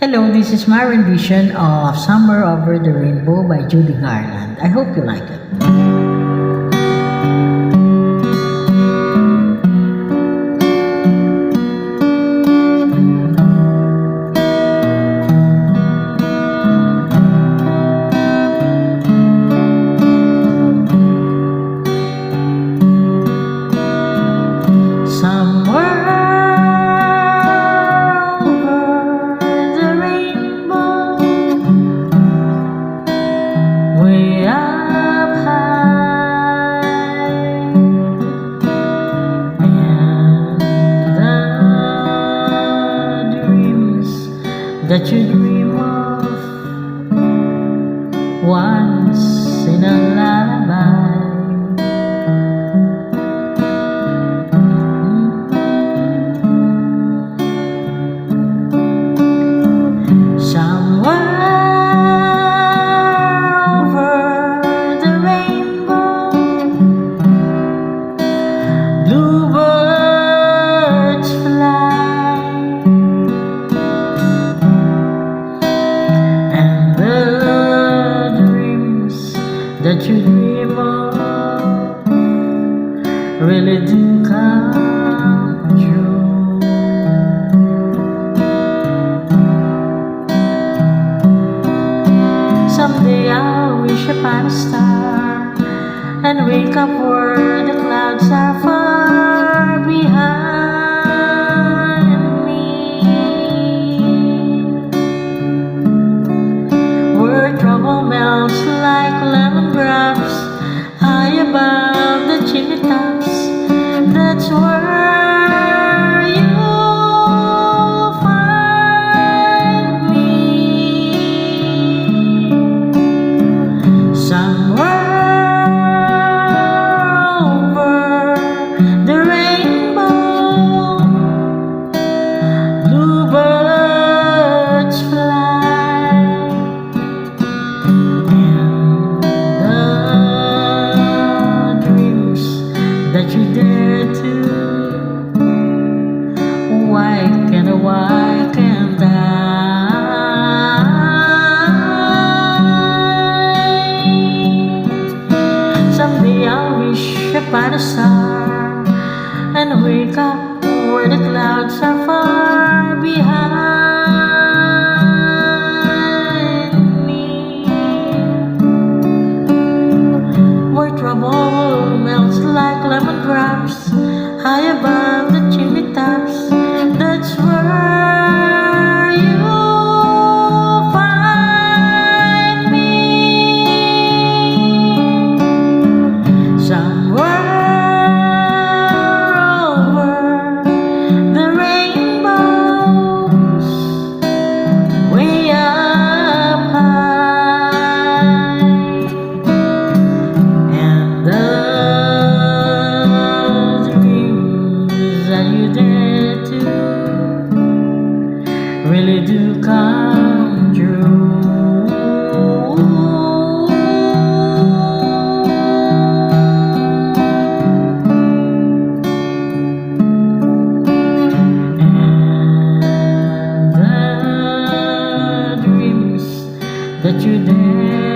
Hello, this is my rendition of Summer Over the Rainbow by Judy Garland. I hope you like it. Way up high, and the dreams that you dream of once in a lullaby. Bluebirds fly, and the dreams that you dream of really do come true. Someday I'll wish upon a star and wake up where the clouds are far behind me, where trouble melts like lemon drops high above the chimney tops. That's where you'll find me, somewhere that you dare to. Why can't I? Someday I'll wish upon a star and wake up where the clouds are far behind me, where trouble melts like lemon drops high above the chimney tops. That's where you'll find me, somewhere over the rainbows, way up high, and the you dare to really do come true. And the dreams that you dare